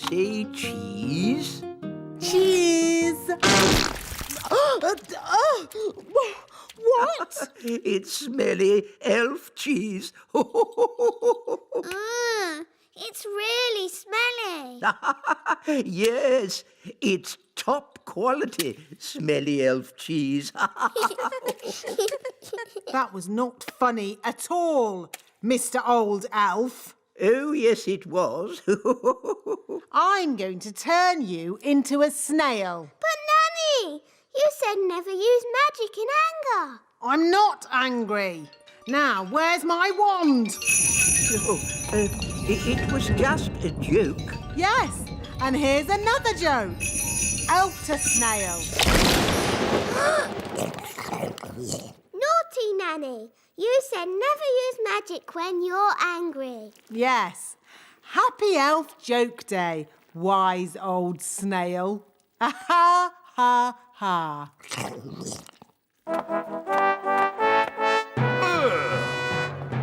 say cheese? Cheese! What? It's smelly elf cheese. It's really smelly. Yes, it's top quality smelly elf cheese. That was not funny at all, Mr. Old Elf. Oh, yes, it was. I'm going to turn you into a snail. But Nanny, you said never use magic in anger. I'm not angry. Now, where's my wand? Oh, it was just a joke. Yes, and here's another joke. Elf to snail. Naughty Nanny, you said never use magic when you're angry. Yes. Happy Elf Joke Day, wise old snail. Ha ha ha.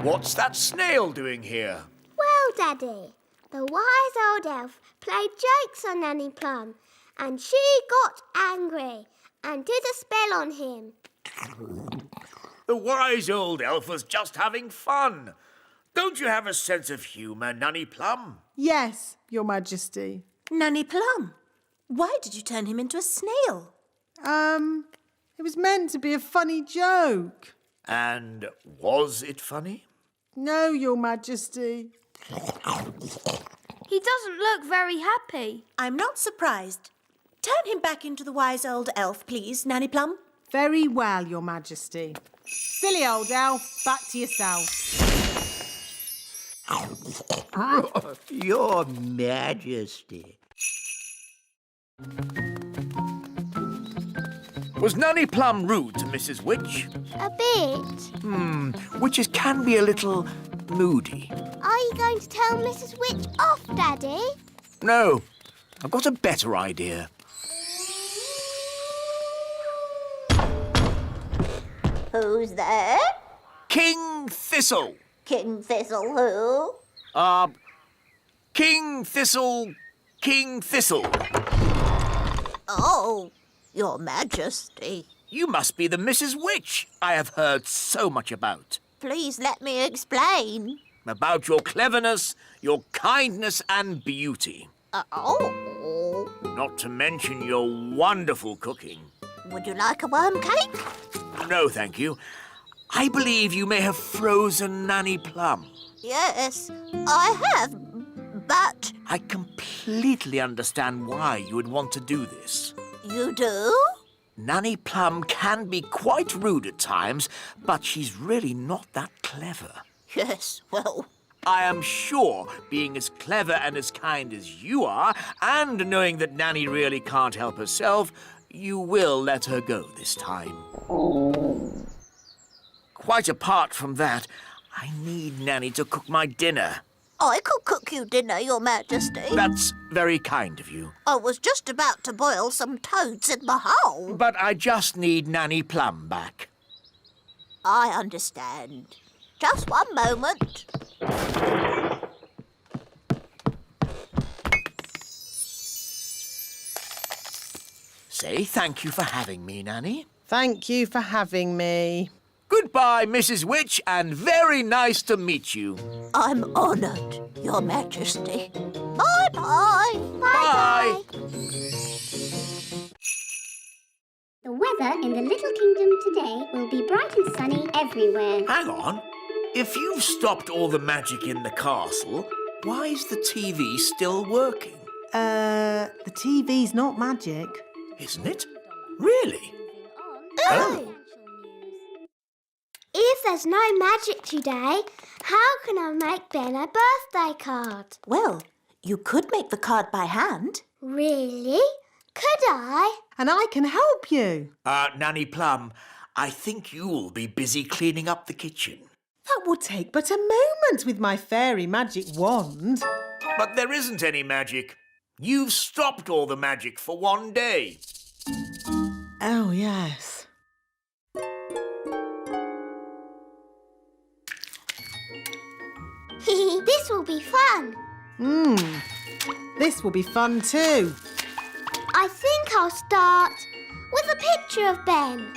What's that snail doing here? Well, Daddy, the wise old elf played jokes on Nanny Plum and she got angry and did a spell on him. The wise old elf was just having fun. Don't you have a sense of humour, Nanny Plum? Yes, Your Majesty. Nanny Plum, why did you turn him into a snail? It was meant to be a funny joke. And was it funny? No, Your Majesty. He doesn't look very happy. I'm not surprised. Turn him back into the wise old elf, please, Nanny Plum. Very well, Your Majesty. Silly old elf, back to yourself. Your Majesty. Was Nanny Plum rude to Mrs. Witch? A bit. Witches can be a little moody. Are you going to tell Mrs. Witch off, Daddy? No, I've got a better idea. Who's there? King Thistle. King Thistle who? King Thistle. Oh, Your Majesty. You must be the Mrs. Witch I have heard so much about. Please let me explain. About your cleverness, your kindness and beauty. Oh. Not to mention your wonderful cooking. Would you like a worm cake? No, thank you. I believe you may have frozen Nanny Plum. Yes, I have, but... I completely understand why you would want to do this. You do? Nanny Plum can be quite rude at times, but she's really not that clever. Yes, well... I am sure, being as clever and as kind as you are, and knowing that Nanny really can't help herself, you will let her go this time. Quite apart from that, I need Nanny to cook my dinner. I could cook you dinner, Your Majesty. That's very kind of you. I was just about to boil some toads in the hole. But I just need Nanny Plum back. I understand. Just one moment. Say thank you for having me, Nanny. Thank you for having me. Goodbye, Mrs. Witch, and very nice to meet you. I'm honoured, Your Majesty. Bye-bye. Bye. The weather in the Little Kingdom today will be bright and sunny everywhere. Hang on. If you've stopped all the magic in the castle, why is the TV still working? The TV's not magic. Isn't it? Really? Oh. If there's no magic today, how can I make Ben a birthday card? Well, you could make the card by hand. Really? Could I? And I can help you. Nanny Plum, I think you'll be busy cleaning up the kitchen. That will take but a moment with my fairy magic wand. But there isn't any magic. You've stopped all the magic for one day. Oh, yes. This will be fun. This will be fun too. I think I'll start with a picture of Ben.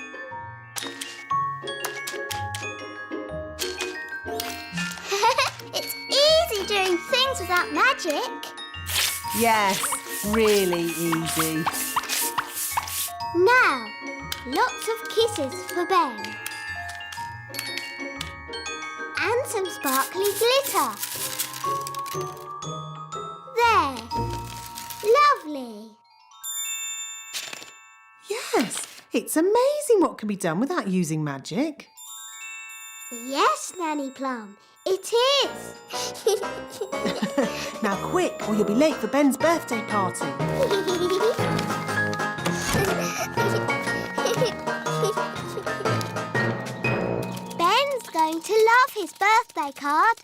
It's easy doing things without magic. Yes, really easy. Now, lots of kisses for Ben. And some sparkly glitter. There. Lovely. Yes, it's amazing what can be done without using magic. Yes, Nanny Plum, it is. Now quick, or you'll be late for Ben's birthday party. Ben's going to love his birthday card.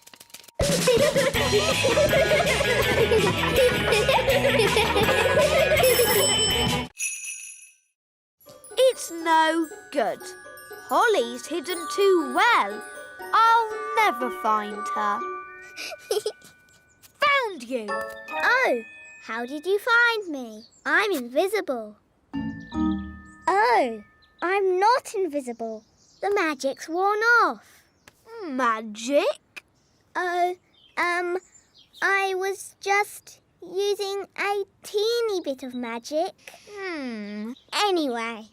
It's no good. Holly's hidden too well. I'll never find her. Found you! Oh, how did you find me? I'm invisible. Oh, I'm not invisible. The magic's worn off. Magic? Oh, I was just using a teeny bit of magic. Anyway,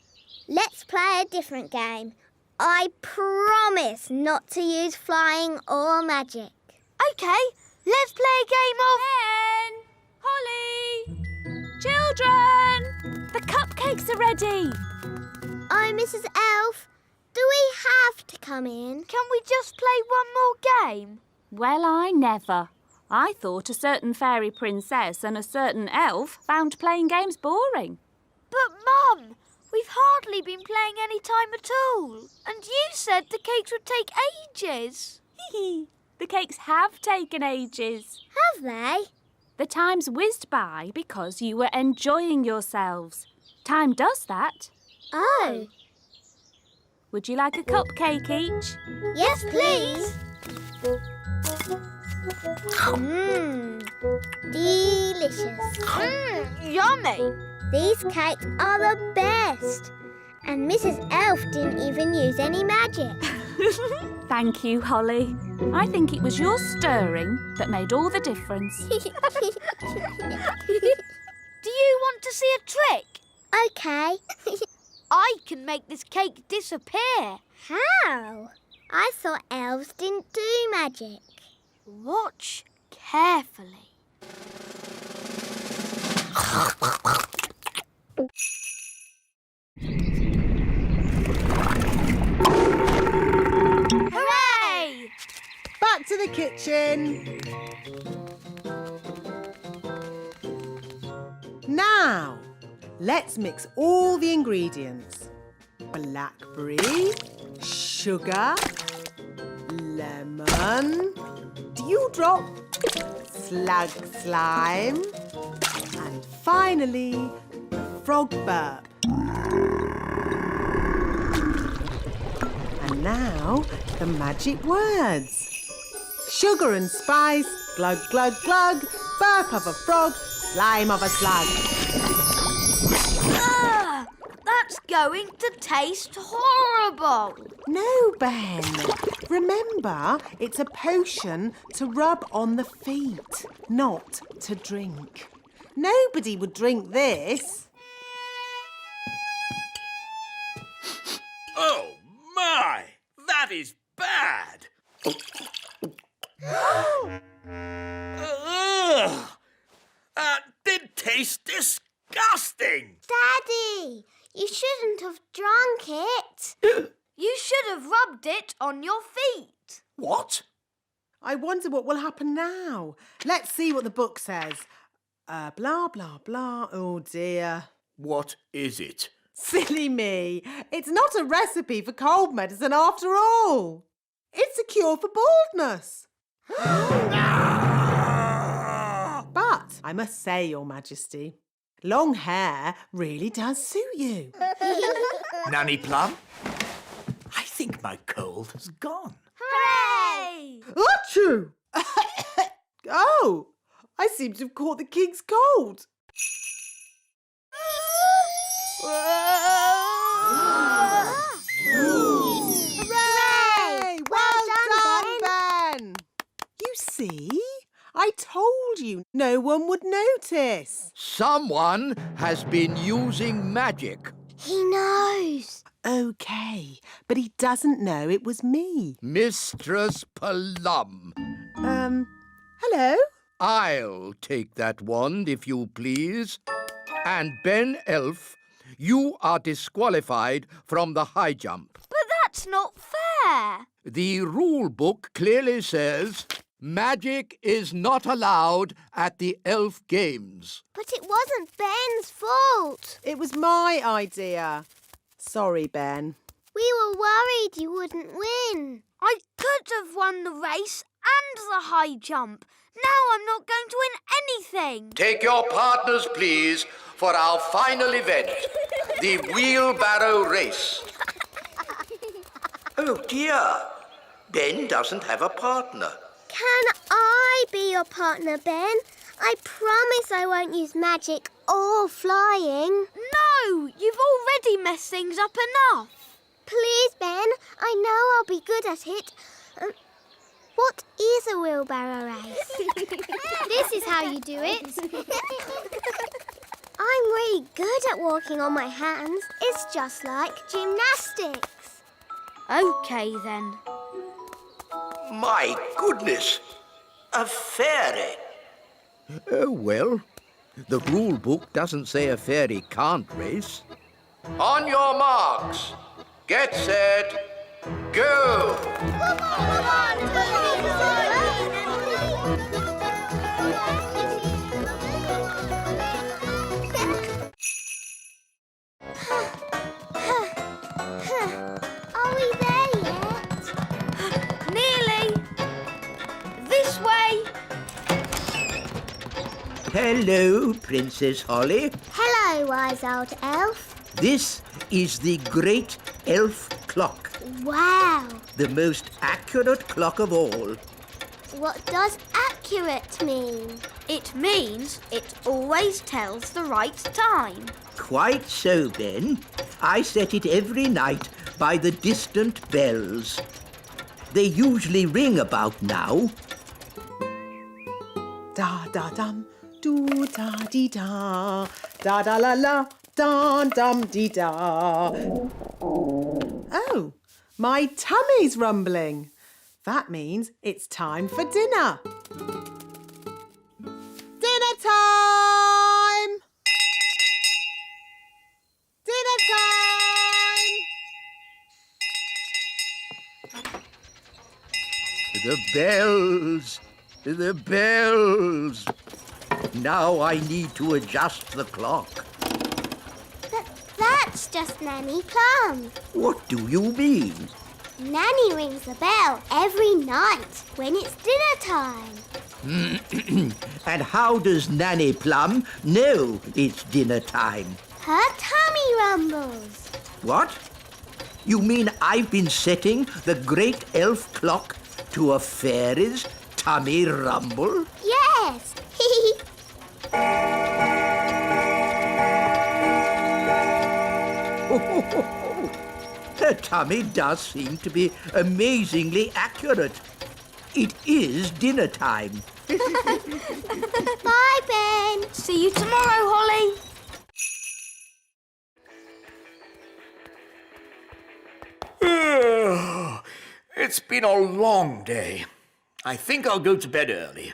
let's play a different game. I promise not to use flying or magic. OK, let's play a game of... Ben! Holly! Children! The cupcakes are ready. Oh, Mrs. Elf, do we have to come in? Can we just play one more game? Well, I never. I thought a certain fairy princess and a certain elf found playing games boring. But, Mum, we've hardly been playing any time at all. And you said the cakes would take ages. The cakes have taken ages. Have they? The time's whizzed by because you were enjoying yourselves. Time does that. Oh. Would you like a cupcake each? Yes, please. Delicious. Yummy. These cakes are the best. And Mrs. Elf didn't even use any magic. Thank you, Holly. I think it was your stirring that made all the difference. Do you want to see a trick? OK. I can make this cake disappear. How? I thought elves didn't do magic. Watch carefully. Hooray! Back to the kitchen. Now, let's mix all the ingredients. Blackberry, sugar, lemon, dewdrop, slug slime, and finally, frog burp. And now, the magic words. Sugar and spice, glug, glug, glug, burp of a frog, slime of a slug. Ah, that's going to taste horrible. No, Ben. Remember, it's a potion to rub on the feet, not to drink. Nobody would drink this. Oh, my! That is bad! Ugh! That did taste disgusting! Daddy, you shouldn't have drunk it. You should have rubbed it on your feet. What? I wonder what will happen now. Let's see what the book says. Blah, blah, blah. Oh, dear. What is it? Silly me. It's not a recipe for cold medicine after all. It's a cure for baldness. But I must say, Your Majesty, long hair really does suit you. Nanny Plum? I think my cold has gone. Hooray! Achoo! Oh, I seem to have caught the king's cold. Hooray! Well done, Ben! You see? I told you no one would notice. Someone has been using magic. He knows. OK, but he doesn't know it was me. Mistress Plum. Hello? I'll take that wand, if you please. And Ben Elf, you are disqualified from the high jump. But that's not fair. The rule book clearly says magic is not allowed at the elf games. But it wasn't Ben's fault. It was my idea. Sorry, Ben. We were worried you wouldn't win. I could have won the race and the high jump. Now I'm not going to win anything. Take your partners, please, for our final event, the wheelbarrow race. Oh, dear. Ben doesn't have a partner. Can I be your partner, Ben? I promise I won't use magic or flying. No, you've already messed things up enough. Please, Ben. I know I'll be good at it. What is a wheelbarrow race? This is how you do it. I'm really good at walking on my hands. It's just like gymnastics. OK, then. My goodness, a fairy. Oh, well, the rule book doesn't say a fairy can't race. On your marks, get set, go! Are we there yet? Nearly. This way. Hello, Princess Holly. Hello, wise old elf. This is the great elf clock, Wow. the most accurate clock of all. What does accurate mean? It means it always tells the right time. Quite so, Ben. I set it every night by the distant bells. They usually ring about now. Da-da-dum, do-da-dee-da, da-da-la-la, dum-dum-dee-da. Oh, my tummy's rumbling. That means it's time for dinner. Dinner time! Dinner time! The bells, the bells. Now I need to adjust the clock. That's just Nanny Plum. What do you mean? Nanny rings the bell every night when it's dinner time. And how does Nanny Plum know it's dinner time? Her tummy rumbles. What? You mean I've been setting the great elf clock to a fairy's tummy rumble? Yes. Her tummy does seem to be amazingly accurate. It is dinner time. Bye, Ben. See you tomorrow, Holly. It's been a long day. I think I'll go to bed early.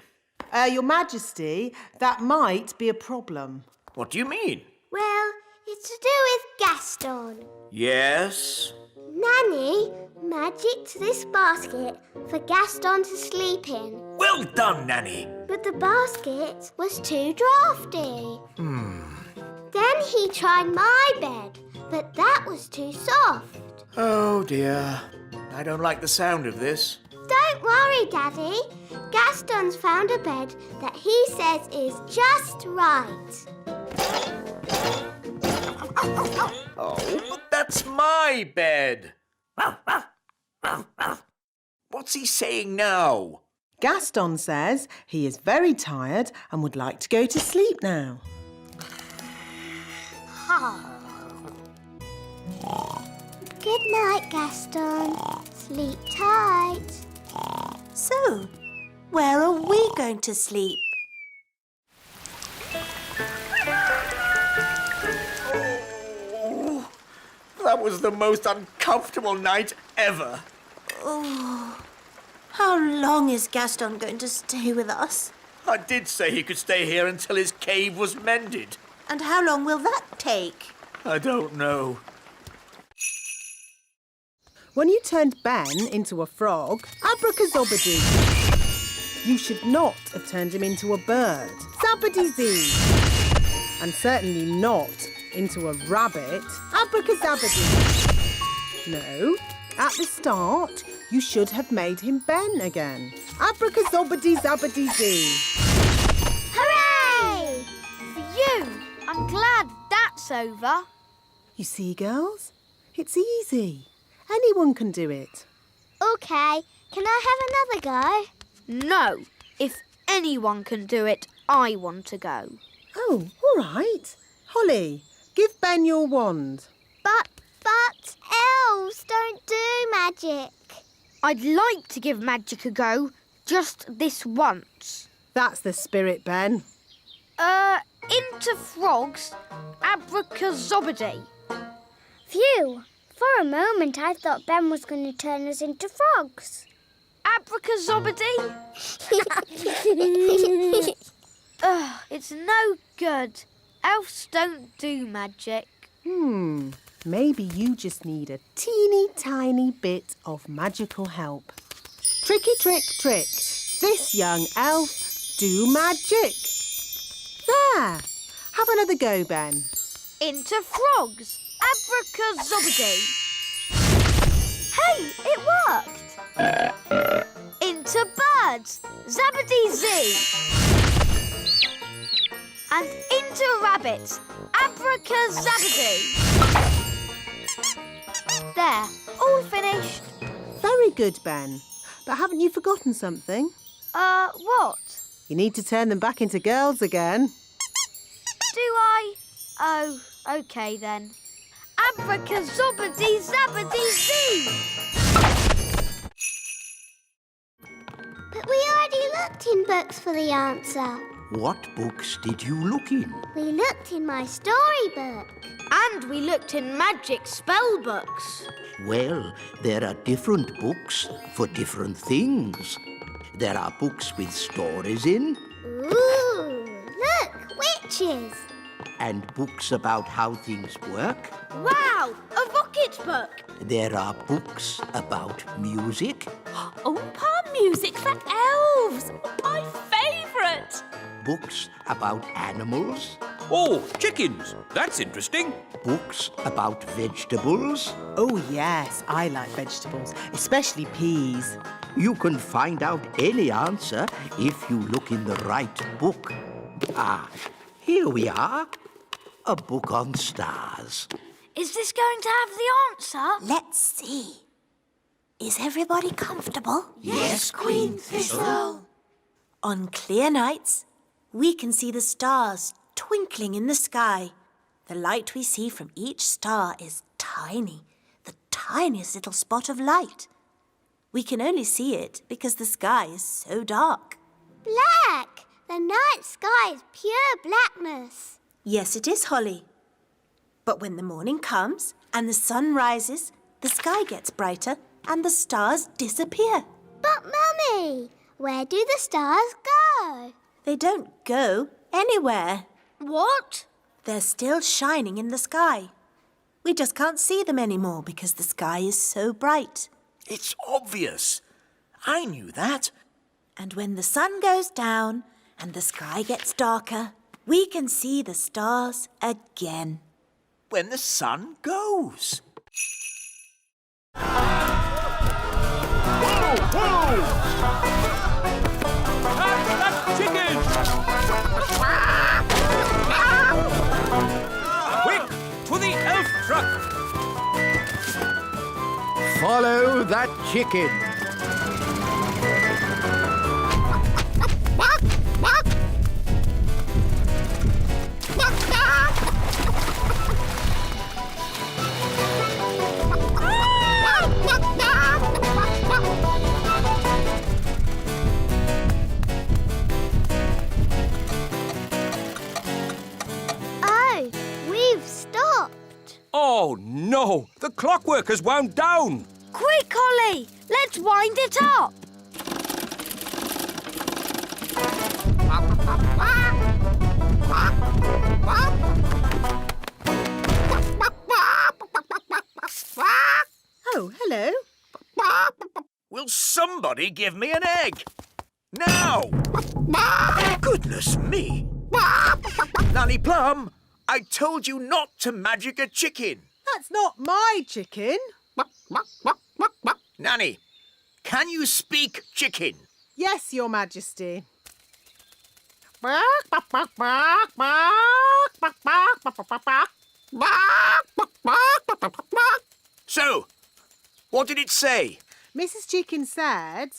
Your Majesty, that might be a problem. What do you mean? Well, it's to do with Gaston. Yes? Nanny magicked this basket for Gaston to sleep in. Well done, Nanny. But the basket was too drafty. Then he tried my bed, but that was too soft. Oh, dear. I don't like the sound of this. Don't worry, Daddy. Gaston's found a bed that he says is just right. Oh, but that's my bed. What's he saying now? Gaston says he is very tired and would like to go to sleep now. Good night, Gaston. Sleep tight. So, where are we going to sleep? Oh, that was the most uncomfortable night ever. Oh, how long is Gaston going to stay with us? I did say he could stay here until his cave was mended. And how long will that take? I don't know. When you turned Ben into a frog, abracazobadoo. You should not have turned him into a bird, zabbady-zee. And certainly not into a rabbit, abracazabadoo. No, at the start, you should have made him Ben again, abracazobadee-zabbady-zee. Hooray! Phew! I'm glad that's over. You see, girls, it's easy. Anyone can do it. OK, can I have another go? No, if anyone can do it, I want to go. Oh, all right. Holly, give Ben your wand. But elves don't do magic. I'd like to give magic a go, just this once. That's the spirit, Ben. Into frogs, abracazobady. Phew, for a moment I thought Ben was going to turn us into frogs. Abracazobady? Ugh, it's no good. Elves don't do magic. Maybe you just need a teeny tiny bit of magical help. Tricky trick trick. This young elf do magic. There. Have another go, Ben. Into frogs, abracazobady. Hey, it worked. Into birds, zabbady-zee. And into rabbits, abracazabadoo. There, all finished. Very good, Ben. But haven't you forgotten something? What? You need to turn them back into girls again. Do I? Oh, OK then. Abracazobady-zabbady-zee. But we already looked in books for the answer. What books did you look in? We looked in my storybook. And we looked in magic spell books. Well, there are different books for different things. There are books with stories in, Ooh, look, witches. and books about how things work. Wow, a rocket book. There are books about music, Oompa music for elves. My favourite. books about animals, Oh, chickens. That's interesting. books about vegetables. Oh, yes, I like vegetables, especially peas. You can find out any answer if you look in the right book. Ah, here we are. A book on stars. Is this going to have the answer? Let's see. Is everybody comfortable? Yes, Queen Thistle. On clear nights, we can see the stars twinkling in the sky. The light we see from each star is tiny, the tiniest little spot of light. We can only see it because the sky is so dark. Black. The night sky is pure blackness. Yes, it is, Holly. But when the morning comes and the sun rises, the sky gets brighter and the stars disappear. But, Mummy, where do the stars go? They don't go anywhere. What? They're still shining in the sky. We just can't see them anymore because the sky is so bright. It's obvious. I knew that. And when the sun goes down and the sky gets darker, we can see the stars again. When the sun goes. Chicken! Quick, to the elf truck! Follow that chicken. Oh, no! The clockwork has wound down! Quick, Holly! Let's wind it up! Oh, hello. Will somebody give me an egg? Now! Goodness me! Nanny Plum, I told you not to magic a chicken. That's not my chicken. Nanny, can you speak chicken? Yes, Your Majesty. So, what did it say? Mrs. Chicken said...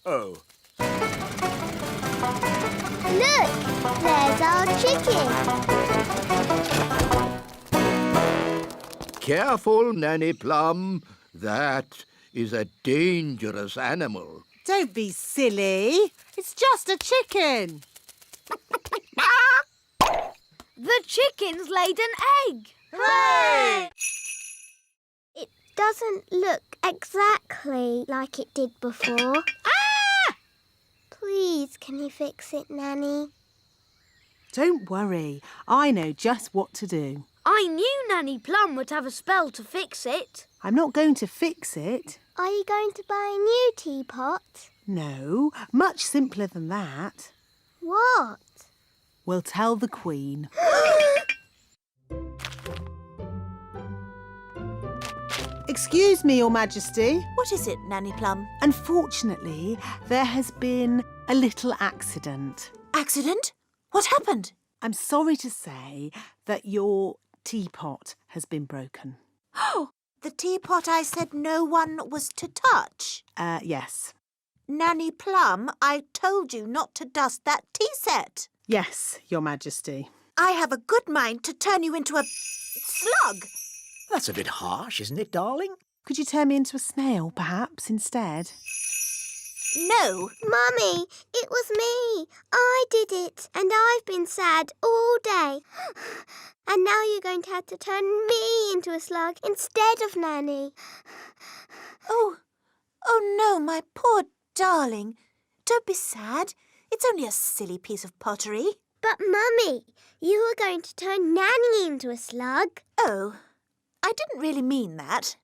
Oh. Look, there's our chicken. Careful, Nanny Plum. That is a dangerous animal. Don't be silly. It's just a chicken. The chicken's laid an egg! Hooray! It doesn't look exactly like it did before. Ah! Please, can you fix it, Nanny? Don't worry. I know just what to do. I knew Nanny Plum would have a spell to fix it. I'm not going to fix it. Are you going to buy a new teapot? No, much simpler than that. What? We'll tell the Queen. Excuse me, Your Majesty. What is it, Nanny Plum? Unfortunately, there has been a little accident. Accident? What happened? I'm sorry to say that your teapot has been broken. Oh, the teapot I said no one was to touch. Yes. Nanny Plum, I told you not to dust that tea set. Yes, Your Majesty. I have a good mind to turn you into a slug. That's a bit harsh, isn't it, darling? Could you turn me into a snail, perhaps, instead? No. Mummy, it was me. I did it, and I've been sad all day. And now you're going to have to turn me into a slug instead of Nanny. Oh no, my poor darling. Don't be sad. It's only a silly piece of pottery. But, Mummy, you were going to turn Nanny into a slug. Oh, I didn't really mean that.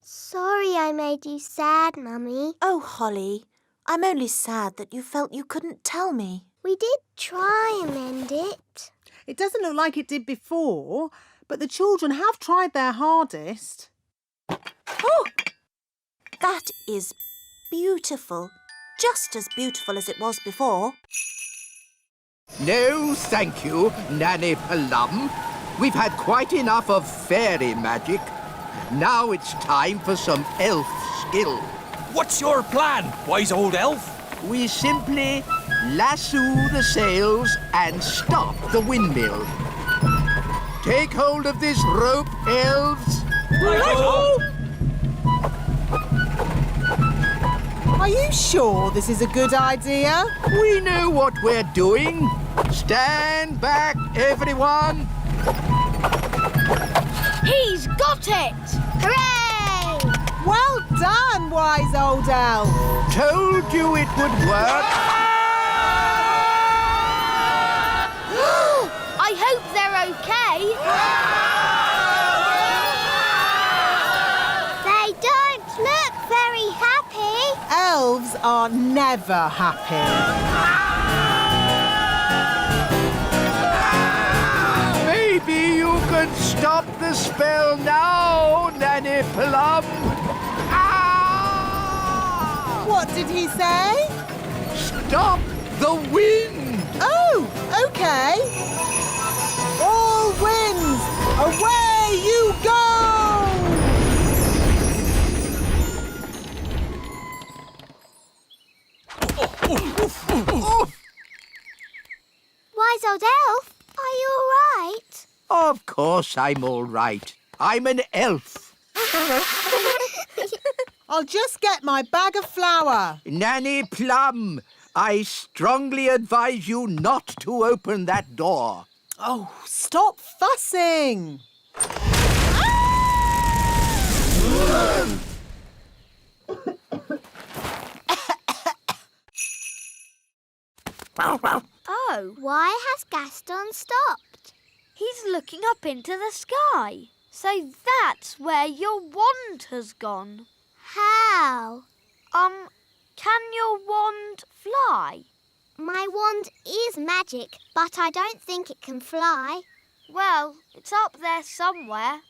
Sorry I made you sad, Mummy. Oh, Holly, I'm only sad that you felt you couldn't tell me. We did try and mend it. It doesn't look like it did before, but the children have tried their hardest. Oh, that is beautiful. Just as beautiful as it was before. No, thank you, Nanny Plum. We've had quite enough of fairy magic. Now it's time for some elf skill. What's your plan, wise old elf? We simply lasso the sails and stop the windmill. Take hold of this rope, elves. Righto! Are you sure this is a good idea? We know what we're doing. Stand back, everyone. He's got it! Hooray! Well done, wise old elf. Told you it would work. I hope they're okay. They don't look very happy. Elves are never happy. Maybe you could stop the spell now, Nanny Plum. Ah! What did he say? Stop the wind! Oh, OK. All winds, away you go! Wise old elf, are you all right? Of course I'm all right. I'm an elf. I'll just get my bag of flour. Nanny Plum, I strongly advise you not to open that door. Oh, stop fussing! Oh, Why has Gaston stopped? he's looking up into the sky. So that's where your wand has gone. How? Can your wand fly? My wand is magic, but I don't think it can fly. Well, it's up there somewhere.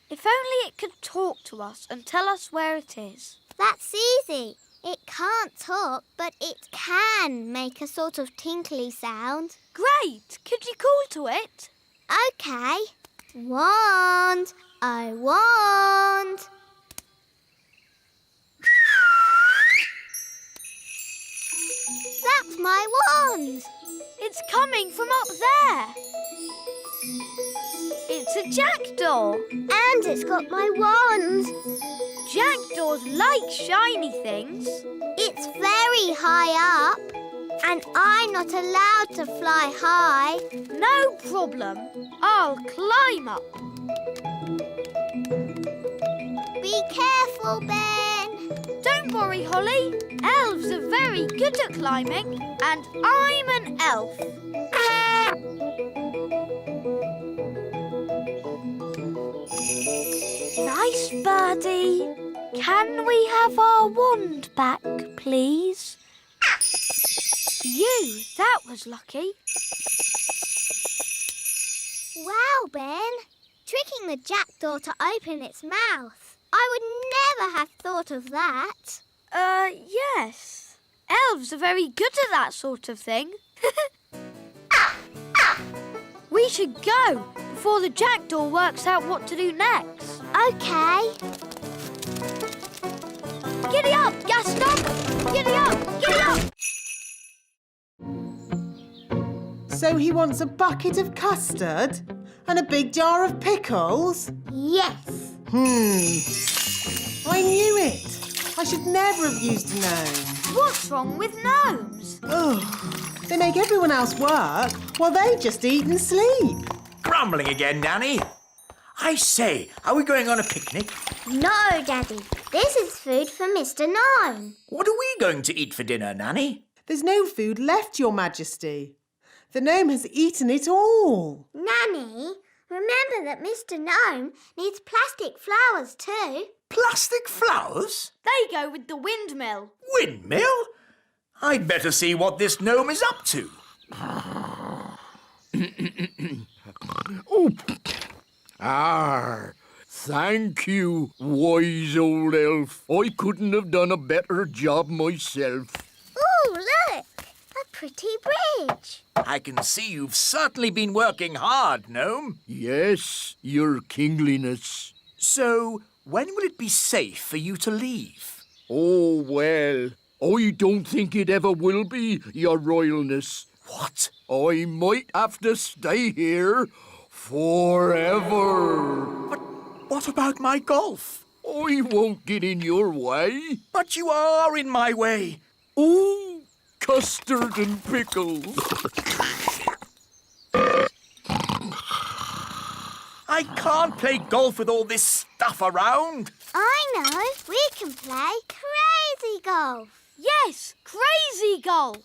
If only it could talk to us and tell us where it is. That's easy. It can't talk, but it can make a sort of tinkly sound. Great! Could you call to it? OK. Wand, I want. That's my wand. It's coming from up there. It's a jackdaw. And it's got my wand. Jackdaws like shiny things. It's very high up. And I'm not allowed to fly high. No problem. I'll climb up. Be careful, Ben. Don't worry, Holly. Elves are very good at climbing, and I'm an elf. Nice birdie. Can we have our wand back, please? You, that was lucky. Wow, Ben. Tricking the jackdaw to open its mouth. I would never have thought of that. Yes. Elves are very good at that sort of thing. We should go before the jackdaw works out what to do next. OK. Giddy up, Gaston! Giddy up! Giddy up! So he wants a bucket of custard and a big jar of pickles? Yes. I knew it. I should never have used a gnome. What's wrong with gnomes? Ugh. They make everyone else work while they just eat and sleep. Grumbling again, Nanny. I say, are we going on a picnic? No, Daddy. This is food for Mr. Gnome. What are we going to eat for dinner, Nanny? There's no food left, Your Majesty. The gnome has eaten it all. Nanny, remember that Mr. Gnome needs plastic flowers too. Plastic flowers? They go with the windmill. Windmill? I'd better see what this gnome is up to. Oh. Thank you, wise old elf. I couldn't have done a better job myself. Ooh, look! A pretty bridge. I can see you've certainly been working hard, gnome. Yes, your kingliness. So, when will it be safe for you to leave? Oh, well, I don't think it ever will be, your royalness. What? I might have to stay here forever. But what about my golf? I won't get in your way. But you are in my way. Oh, custard and pickles. I can't play golf with all this stuff around. I know. We can play crazy golf. Yes, crazy golf.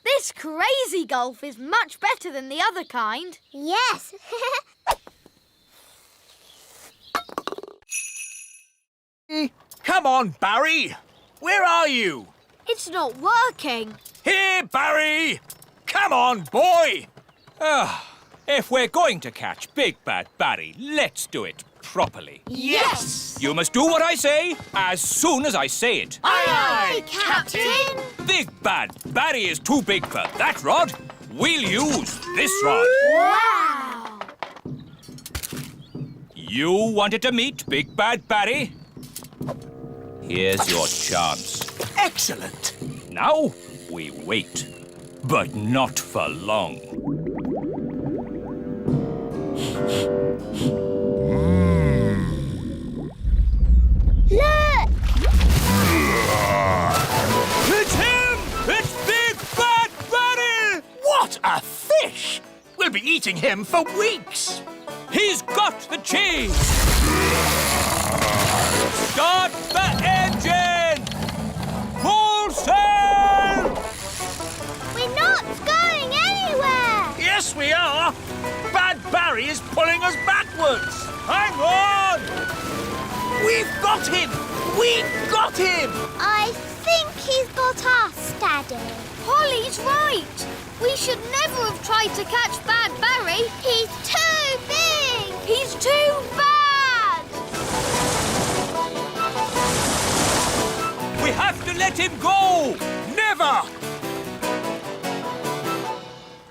This crazy golf is much better than the other kind. Yes. Come on, Barry. Where are you? It's not working. Here, Barry. Come on, boy. If we're going to catch Big Bad Barry, let's do it properly. Yes. You must do what I say as soon as I say it. Aye, Captain. Big Bad Barry is too big for that rod. We'll use this rod. Wow. You wanted to meet Big Bad Barry? Here's your chance. Excellent. Now we wait, but not for long. Look! It's him! It's Big Bad! fish! We'll be eating him for weeks! He's got the cheese! Start the engine! Full sail! We're not going anywhere! Yes, we are! Bad Barry is pulling us backwards! Hang on! We've got him! We've got him! I think he's got us, Daddy. Holly's right. We should never have tried to catch Bad Barry. He's too big! He's too bad! We have to let him go! Never!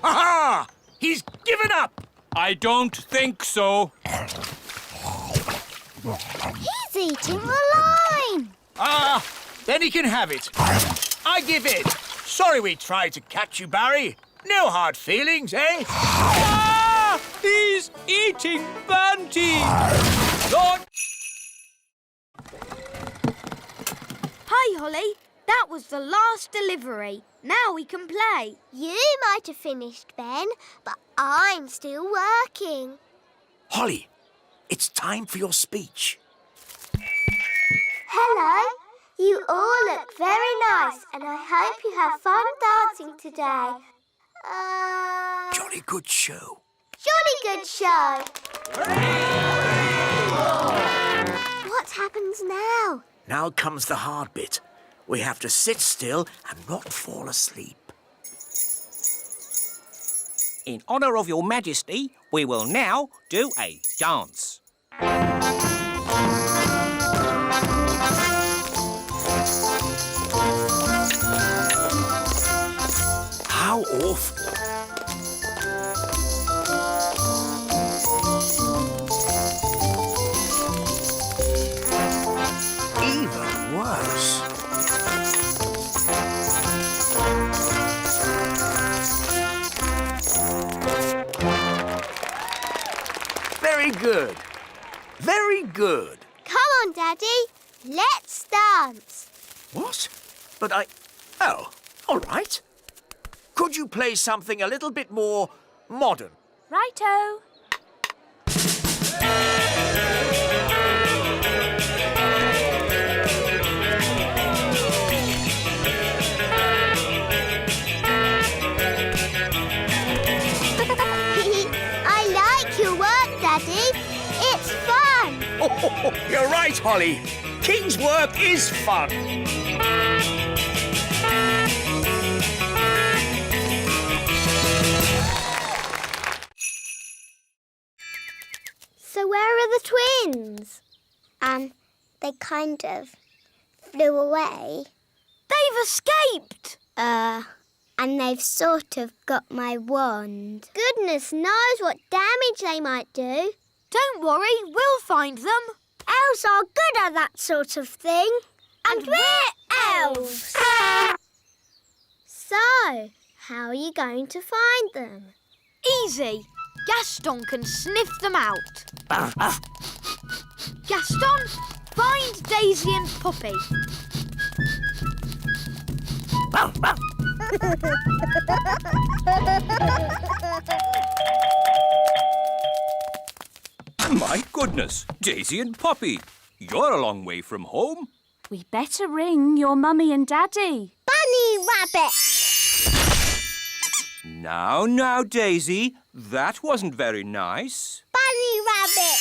Aha! He's given up! I don't think so. He's eating the line! Ah, then he can have it. I give in. Sorry we tried to catch you, Barry. No hard feelings, eh? Ah! He's eating Banty! Don't... Hi, Holly. That was the last delivery. Now we can play. You might have finished, Ben, but I'm still working. Holly, it's time for your speech. Hello. You all look very nice, and I hope you have fun dancing today. Jolly good show. Jolly good show. What happens now? Now comes the hard bit. We have to sit still and not fall asleep. In honour of your majesty, we will now do a dance. How awful. Even worse. Very good. Very good. Come on, Daddy. Let's dance. What? But Oh, all right. Could you play something a little bit more modern? Righto. I like your work, Daddy. It's fun. Oh, you're right, Holly. King's work is fun. So where are the twins? They kind of flew away. They've escaped! And they've sort of got my wand. Goodness knows what damage they might do. Don't worry, we'll find them. Elves are good at that sort of thing. And we're elves. So, how are you going to find them? Easy. Gaston can sniff them out. Gaston, find Daisy and Poppy. My goodness, Daisy and Poppy, you're a long way from home. We better ring your mummy and daddy. Bunny Rabbit! Now, Daisy, that wasn't very nice. Bunny Rabbit!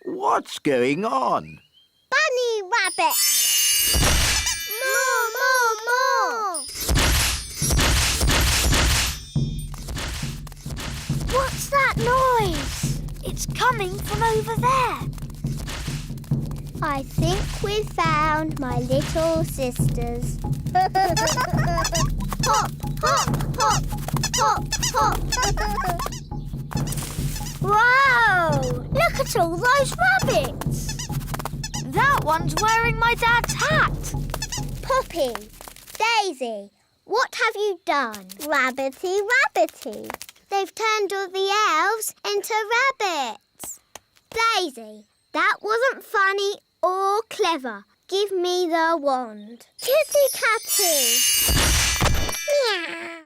What's going on? Bunny Rabbit! More! What's that noise? It's coming from over there. I think we've found my little sisters. Hop, hop, hop, hop, hop. Whoa! Look at all those rabbits. That one's wearing my dad's hat. Poppy, Daisy, what have you done? Rabbity, rabbity. They've turned all the elves into rabbits. Daisy, that wasn't funny or clever. Give me the wand. Kitty Catty. Meow.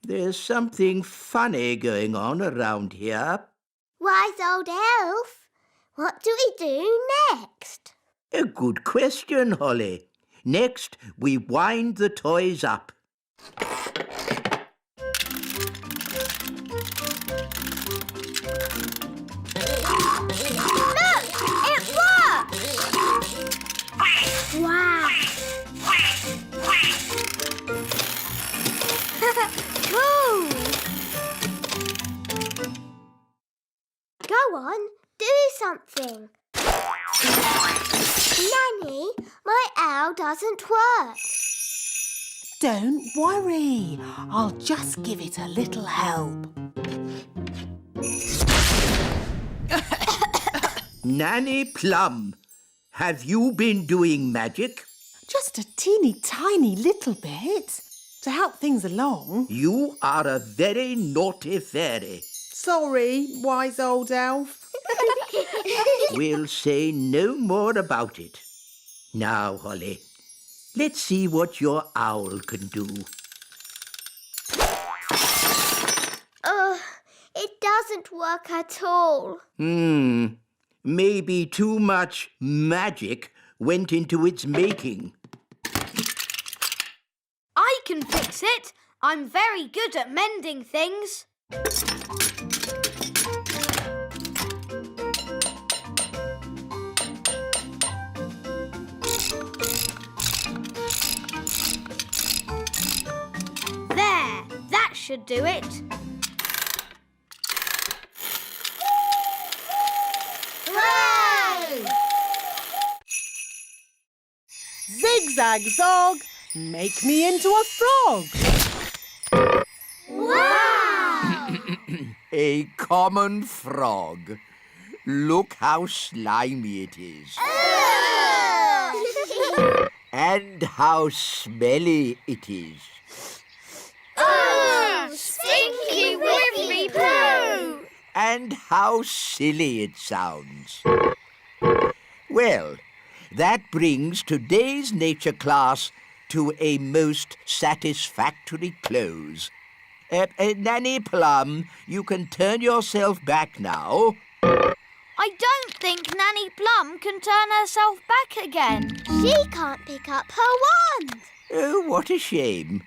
There's something funny going on around here. Wise old elf, what do we do next? A good question, Holly. Next, we wind the toys up. Look! It works! Wow! Cool! Go on, do something. Nanny, my owl doesn't work. Don't worry. I'll just give it a little help. Nanny Plum, have you been doing magic? Just a teeny tiny little bit to help things along. You are a very naughty fairy. Sorry, wise old elf. We'll say no more about it. Now, Holly, let's see what your owl can do. It doesn't work at all. Maybe too much magic went into its making. I can fix it. I'm very good at mending things. There, that should do it. Hooray! Zigzag zog, make me into a frog. Wow! A common frog. Look how slimy it is. And how smelly it is. Stinky whiffy poo! And how silly it sounds. Well, that brings today's nature class to a most satisfactory close. Nanny Plum, you can turn yourself back now. I don't think Nanny Plum can turn herself back again. She can't pick up her wand. Oh, what a shame.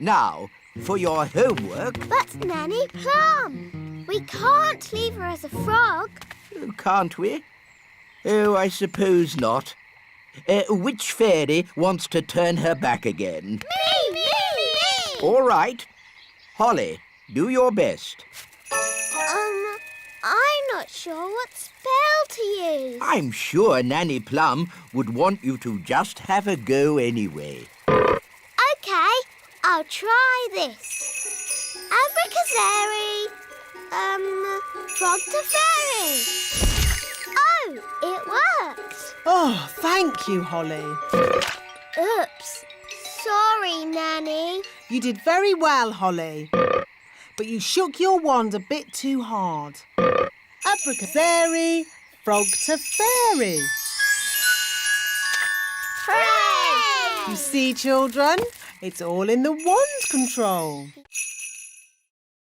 Now, for your homework... But Nanny Plum, we can't leave her as a frog. Can't we? Oh, I suppose not. Which fairy wants to turn her back again? Me! All right. Holly, do your best. I'm not sure what spell to use. I'm sure Nanny Plum would want you to just have a go anyway. OK, I'll try this. Abracazeri, frog to fairy. Oh, it worked. Oh, thank you, Holly. Oops. Sorry, Nanny. You did very well, Holly. But you shook your wand a bit too hard. Abracazeri, frog to fairy. Hooray! You see, children, it's all in the wand control.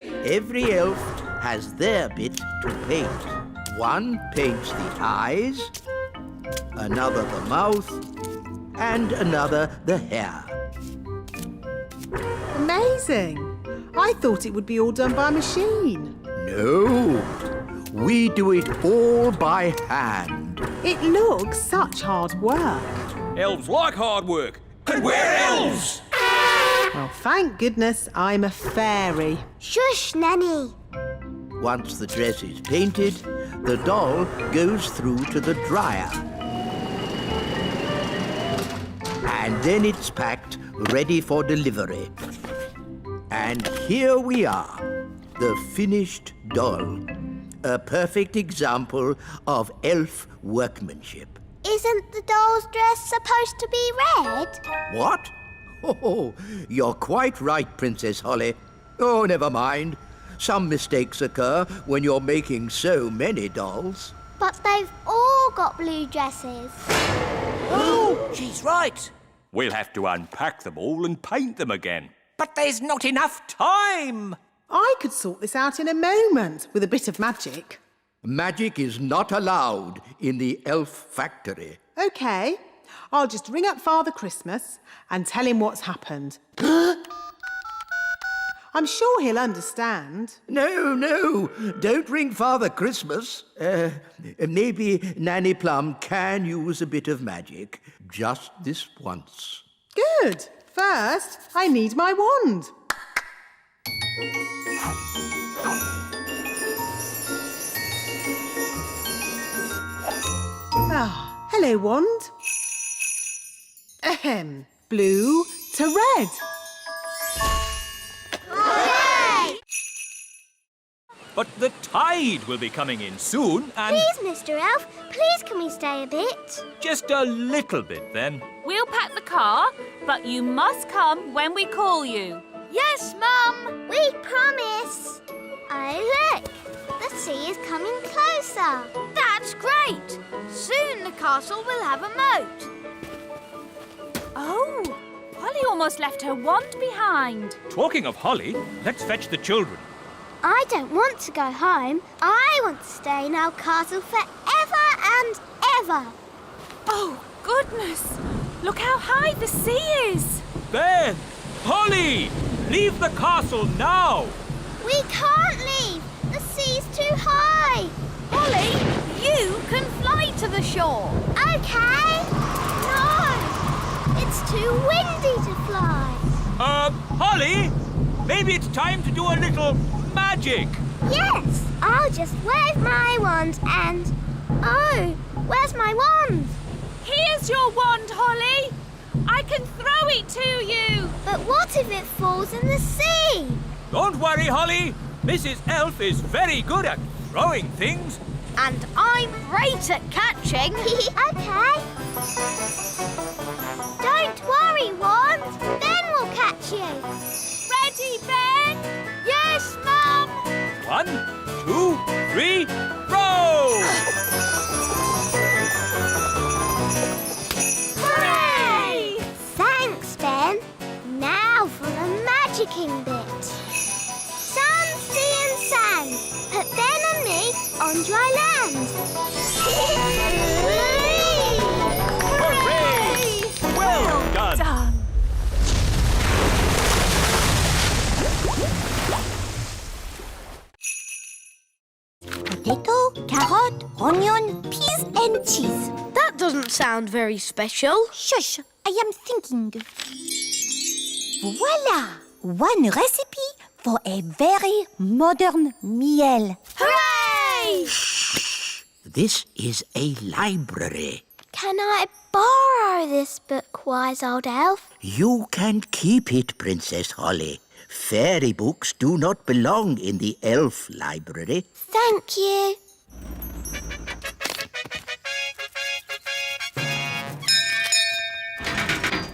Every elf has their bit to paint. One paints the eyes, another the mouth, and another the hair. Amazing. I thought it would be all done by machine. No, we do it all by hand. It looks such hard work. Elves like hard work. And we're elves! Well, thank goodness I'm a fairy. Shush, Nanny. Once the dress is painted, the doll goes through to the dryer. And then it's packed, ready for delivery. And here we are, the finished doll. A perfect example of elf workmanship. Isn't the doll's dress supposed to be red? What? Oh, you're quite right, Princess Holly. Oh, never mind. Some mistakes occur when you're making so many dolls. But they've all got blue dresses. Oh, she's right. We'll have to unpack them all and paint them again. but there's not enough time. I could sort this out in a moment with a bit of magic. Magic is not allowed in the elf factory. OK, I'll just ring up Father Christmas and tell him what's happened. I'm sure he'll understand. No, don't ring Father Christmas. Maybe Nanny Plum can use a bit of magic. Just this once. Good. First, I need my wand. Ah, hello, wand. Ahem. Blue to red. Hooray! But the tide will be coming in soon, and... Please, Mr. Elf, please can we stay a bit? Just a little bit, then. We'll pack the car, but you must come when we call you. Yes, Mum. We promise. Oh, look. The sea is coming closer. That's great. Soon the castle will have a moat. Oh, Holly almost left her wand behind. Talking of Holly, let's fetch the children. I don't want to go home. I want to stay in our castle forever and ever. Oh, goodness. Look how high the sea is. Ben! Holly! Leave the castle now! We can't leave. The sea's too high. Holly, you can fly to the shore. OK. No, it's too windy to fly. Holly? Maybe it's time to do a little magic. Yes, I'll just wave my wand and... Oh, where's my wand? Here's your wand, Holly. I can throw it to you. But what if it falls in the sea? Don't worry, Holly. Mrs. Elf is very good at throwing things. And I'm great at catching. OK. Don't worry, wand. Ben will catch you. Ready, Ben? Yes, Mum. 1, 2, 3, row! Hooray! Thanks, Ben. Now for the magicking bit. Sun, sea and sand. Put Ben and me on dry land. Hooray! Well done! Potato, carrot, onion, peas and cheese. That doesn't sound very special. Shush, I am thinking. Voila! One recipe for a very modern meal. Hooray! This is a library. Can I borrow this book, wise old elf? You can keep it, Princess Holly. Fairy books do not belong in the elf library. Thank you.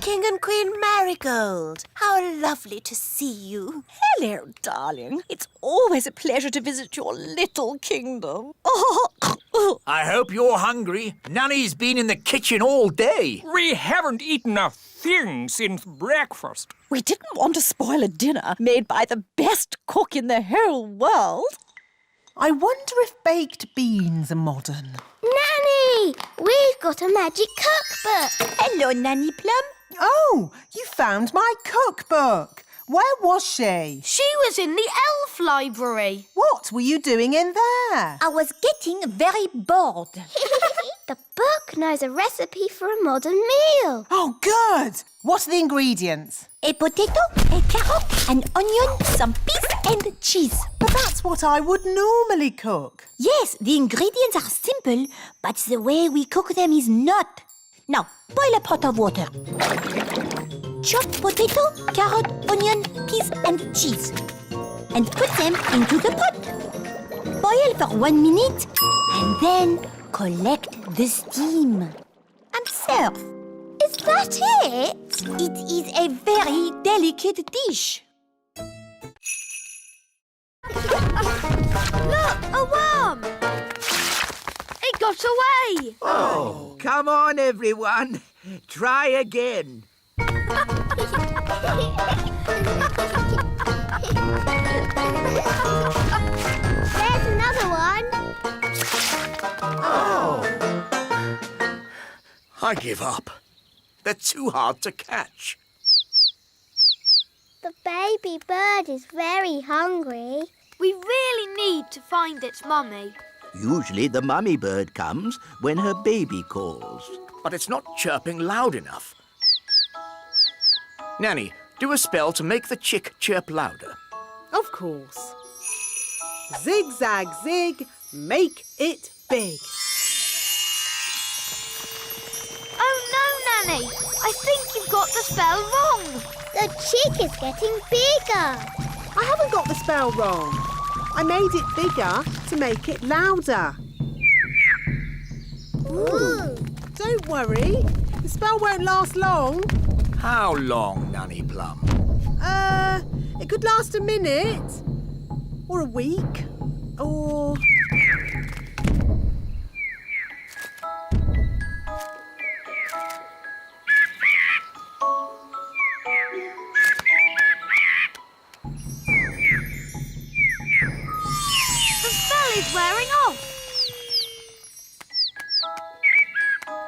King and Queen Marigold, how lovely to see you. Hello, darling. It's always a pleasure to visit your little kingdom. I hope you're hungry. Nanny's been in the kitchen all day. We haven't eaten a thing since breakfast. We didn't want to spoil a dinner made by the best cook in the whole world. I wonder if baked beans are modern. Nanny, we've got a magic cookbook. Hello, Nanny Plum. Oh, you found my cookbook. Where was she? She was in the elf library. What were you doing in there? I was getting very bored. The book knows a recipe for a modern meal. Oh, good. What are the ingredients? A potato, a carrot, an onion, some peas and cheese. But that's what I would normally cook. Yes, the ingredients are simple, but the way we cook them is not. Now, boil a pot of water. Chop potato, carrot, onion, peas and cheese. And put them into the pot. Boil for 1 minute and then collect the steam. And serve. Is that it? It is a very delicate dish. Look, a worm. It got away. Oh, come on, everyone. Try again. There's another one. I give up. They're too hard to catch. The baby bird is very hungry. We really need to find its mummy. Usually the mummy bird comes when her baby calls. But it's not chirping loud enough. Nanny, do a spell to make the chick chirp louder. Of course. Zig-zag zig, make it big. Oh no, Nanny! I think you've got the spell wrong. The chick is getting bigger. I haven't got the spell wrong. I made it bigger to make it louder. Ooh. Don't worry, the spell won't last long. How long, Nanny Plum? It could last a minute. Or a week. Or... The spell is wearing off.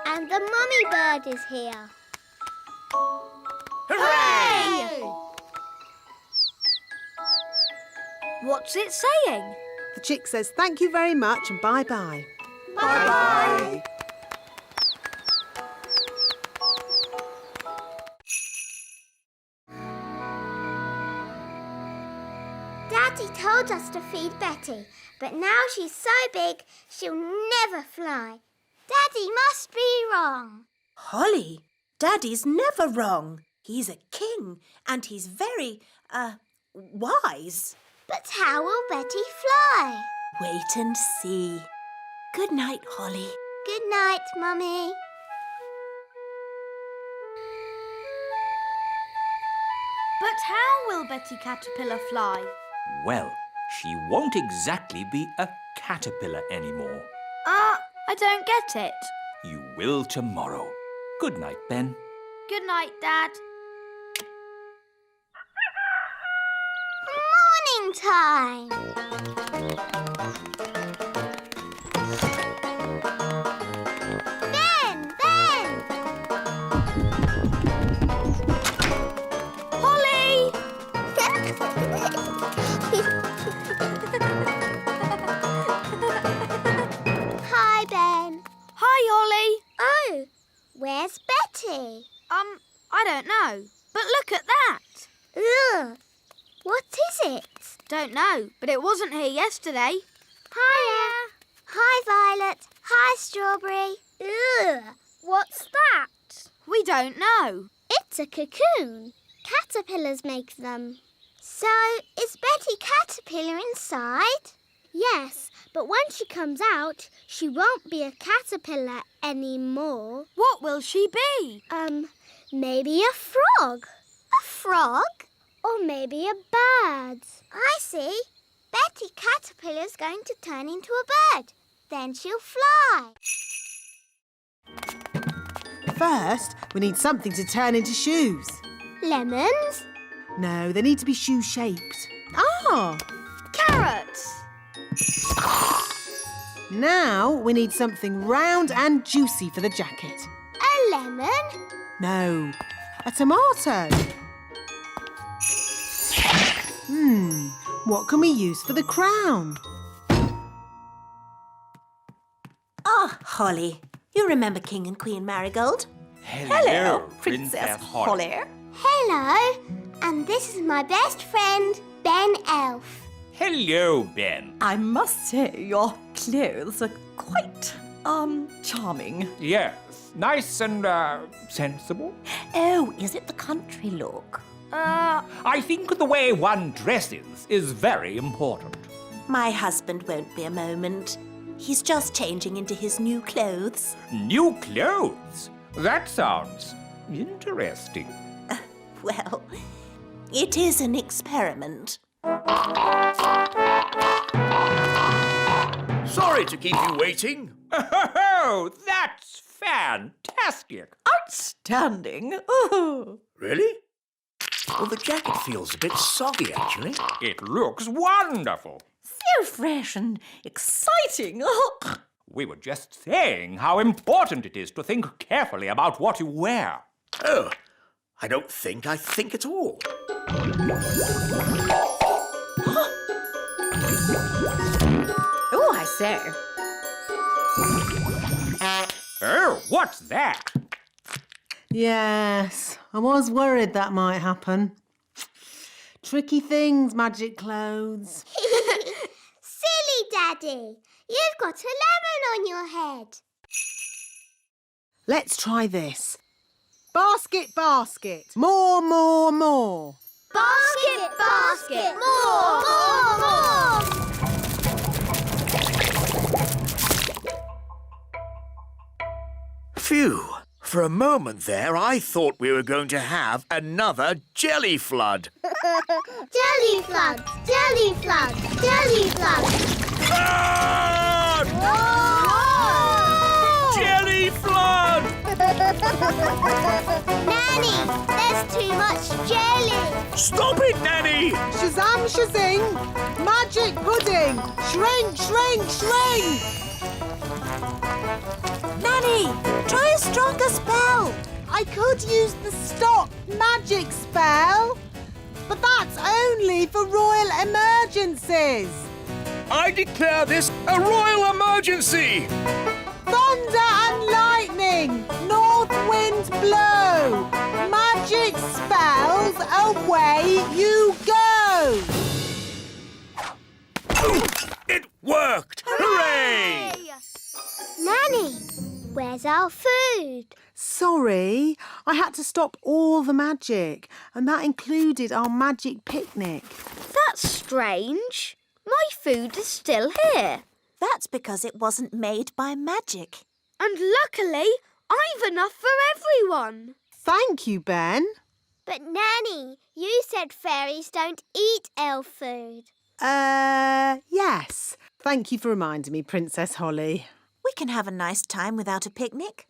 And the mummy bird is here. Hooray! What's it saying? The chick says thank you very much and bye-bye. Bye-bye. Daddy told us to feed Betty, but now she's so big she'll never fly. Daddy must be wrong. Holly, Daddy's never wrong. He's a king and he's very, wise. But how will Betty fly? Wait and see. Good night, Holly. Good night, Mummy. But how will Betty Caterpillar fly? Well, she won't exactly be a caterpillar anymore. I don't get it. You will tomorrow. Good night, Ben. Good night, Dad. Morning time. Ben! Holly! Hi, Ben. Hi, Holly. Oh, where's Betty? I don't know. But look at that. Ugh. What is it? Don't know, but it wasn't here yesterday. Hiya. Hi, Violet. Hi, Strawberry. Ugh. What's that? We don't know. It's a cocoon. Caterpillars make them. So, is Betty Caterpillar inside? Yes, but when she comes out, she won't be a caterpillar anymore. What will she be? Maybe a frog. A frog? Or maybe a bird. I see. Betty Caterpillar's going to turn into a bird. Then she'll fly. First, we need something to turn into shoes. Lemons? No, they need to be shoe-shaped. Carrots. Now we need something round and juicy for the jacket. A lemon? No, a tomato. What can we use for the crown? Holly, you remember King and Queen Marigold? Hello, Princess Holly. Hello. And this is my best friend, Ben Elf. Hello, Ben. I must say your clothes are quite, charming. Yes, nice and, sensible. Oh, is it the country look? I think the way one dresses is very important. My husband won't be a moment. He's just changing into his new clothes. New clothes? That sounds interesting. Well, it is an experiment. Sorry to keep you waiting. Oh, that's fantastic. Outstanding. Ooh. Really? Well, the jacket feels a bit soggy, actually. It looks wonderful. So fresh and exciting. We were just saying how important it is to think carefully about what you wear. Oh, I don't think I think at all. Oh, I say. Oh, what's that? Yes, I was worried that might happen. Tricky things, magic clothes. Silly Daddy, you've got a lemon on your head. Let's try this. Basket, basket. More, more, more. Basket, basket, more, more, more. Phew. For a moment there, I thought we were going to have another jelly flood. Jelly flood, jelly flood, jelly flood. Flood! Jelly flood! Nanny, there's too much jelly. Stop it, Nanny! Shazam, shazing. Magic pudding. Shrink, shrink, shrink. Nanny, try a stronger spell. I could use the stop magic spell, but that's only for royal emergencies. I declare this a royal emergency! Thunder and lightning, north wind blow. Magic spells, away you go. It worked! Hooray! Nanny, where's our food? Sorry, I had to stop all the magic, and that included our magic picnic. That's strange. My food is still here. That's because it wasn't made by magic. And luckily, I've enough for everyone. Thank you, Ben. But Nanny, you said fairies don't eat elf food. Yes. Thank you for reminding me, Princess Holly. We can have a nice time without a picnic.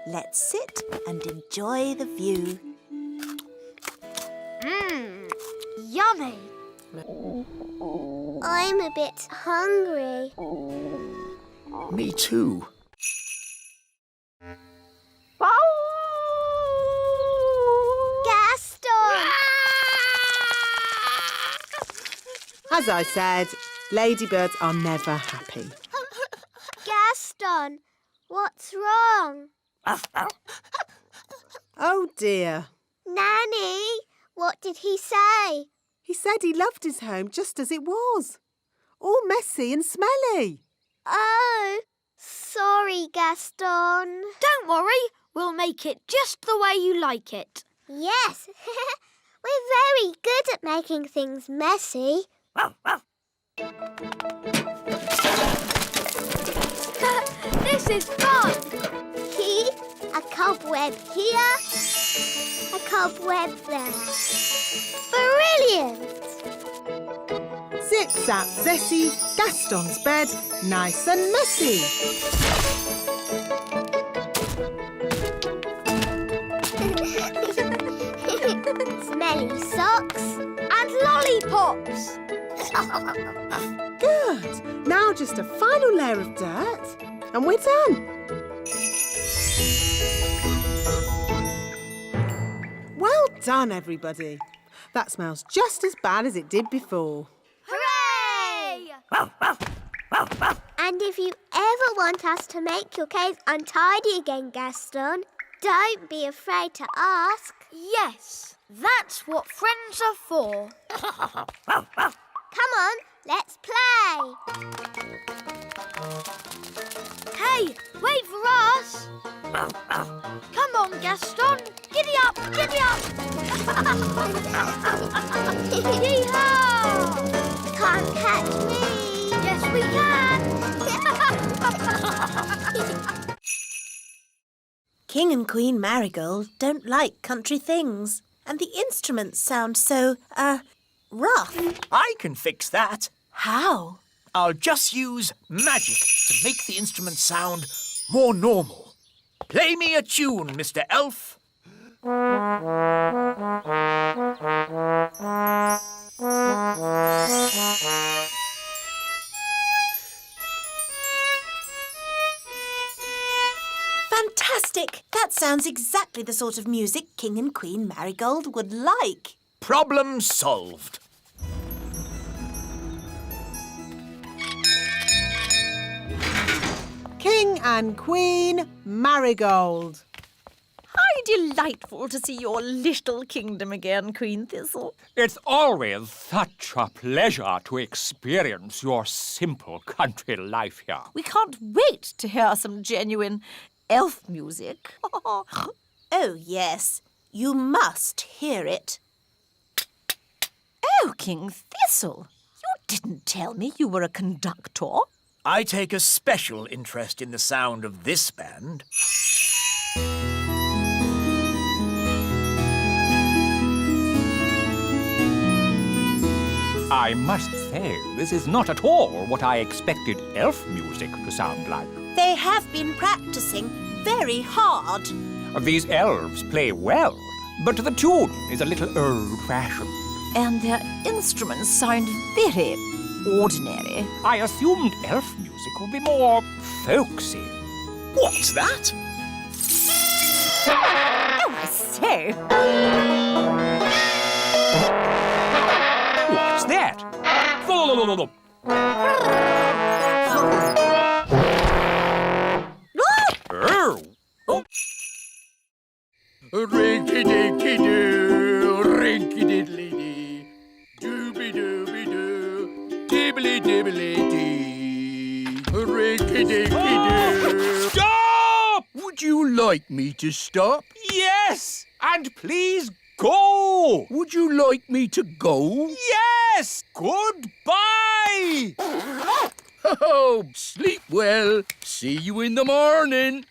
Let's sit and enjoy the view. Yummy. I'm a bit hungry. Me too. Gaston! As I said, ladybirds are never happy. Gaston, what's wrong? Oh dear. Nanny, what did he say? He said he loved his home just as it was. All messy and smelly. Oh, sorry, Gaston. Don't worry, we'll make it just the way you like it. Yes, we're very good at making things messy. This is fun. A cobweb here, a cobweb there. Brilliant! Zip, zap, zessie, Gaston's bed, nice and messy. Smelly socks. And lollipops. Good. Now just a final layer of dirt and we're done. Well done, everybody. That smells just as bad as it did before. Hooray! And if you ever want us to make your cave untidy again, Gaston, don't be afraid to ask. Yes, that's what friends are for. Come on, let's play. Hey, wait for us. Come on, Gaston. Giddy up, giddy up. Yee-haw! Can't catch me. Yes, we can. King and Queen Marigold don't like country things, and the instruments sound so, rough. I can fix that. How? I'll just use magic to make the instrument sound more normal. Play me a tune, Mr. Elf. Fantastic! That sounds exactly the sort of music King and Queen Marigold would like. Problem solved. King and Queen Marigold. How delightful to see your little kingdom again, Queen Thistle. It's always such a pleasure to experience your simple country life here. We can't wait to hear some genuine elf music. Oh, yes. You must hear it. Oh, King Thistle, you didn't tell me you were a conductor. I take a special interest in the sound of this band. I must say, this is not at all what I expected elf music to sound like. They have been practicing very hard. These elves play well, but the tune is a little old-fashioned. And their instruments sound very ordinary. I assumed elf music would be more folksy. What's that? Oh, I say. What's that? Oh. Rinky-dinky-doo, rinky-diddly-dee, dooby-dooby-doo, dibbly-dibbly-dee, rinky-dinky-doo. Stop! Would you like me to stop? Yes! And please go! Would you like me to go? Yes! Goodbye! Oh, sleep well. See you in the morning.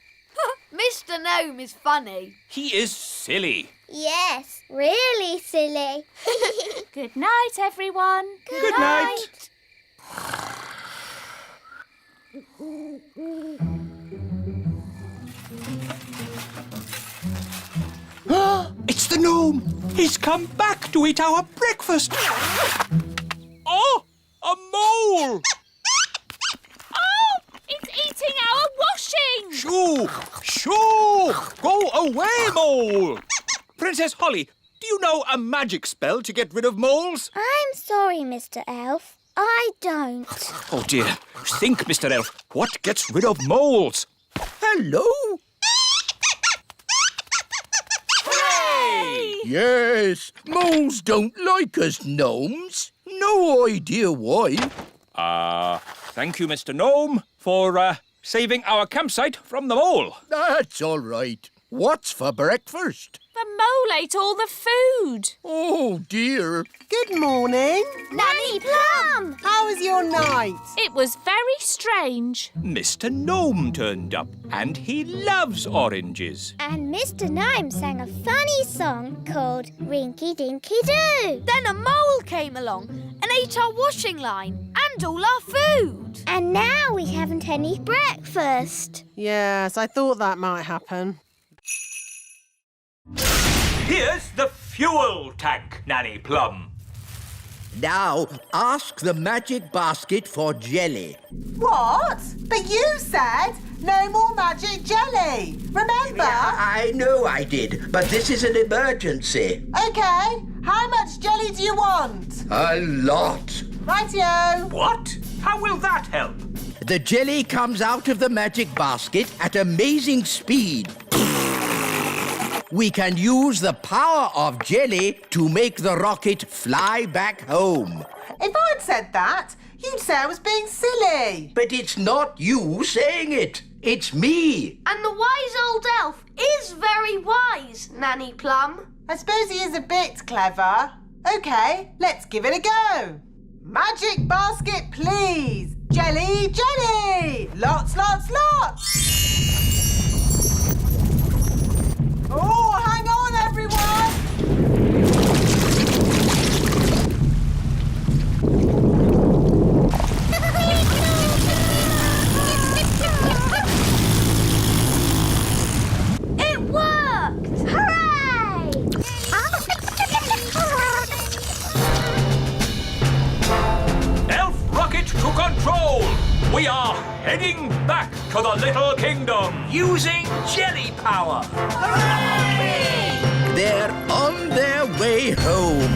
Mr. Gnome is funny. He is silly. Yes, really silly. Good night, everyone. Good night. It's the gnome! He's come back to eat our breakfast! Oh! A mole! Oh, it's eating our washing. Shoo! Shoo! Go away, mole! Princess Holly, do you know a magic spell to get rid of moles? I'm sorry, Mr. Elf. I don't. Oh, dear. Think, Mr. Elf. What gets rid of moles? Hello? Hooray! Yes, moles don't like us gnomes. No idea why. Thank you, Mr. Gnome, for saving our campsite from the mole. That's all right. What's for breakfast? The mole ate all the food. Oh, dear. Good morning. Nanny Plum! How was your night? It was very strange. Mr. Gnome turned up, and he loves oranges. And Mr. Gnome sang a funny song called Rinky Dinky Doo. Then a mole came along and ate our washing line and all our food. And now we haven't any breakfast. Yes, I thought that might happen. Here's the fuel tank, Nanny Plum. Now, ask the magic basket for jelly. What? But you said no more magic jelly. Remember? I know I did, but this is an emergency. Okay. How much jelly do you want? A lot. Rightio. What? How will that help? The jelly comes out of the magic basket at amazing speed. We can use the power of jelly to make the rocket fly back home. If I'd said that, you'd say I was being silly. But it's not you saying it. It's me. And the wise old elf is very wise, Nanny Plum. I suppose he is a bit clever. OK, let's give it a go. Magic basket, please. Jelly, jelly. Lots, lots, lots. Oh, hang on, everyone. It worked! Hooray! We are heading back to the Little Kingdom. Using jelly power. They're on their way home.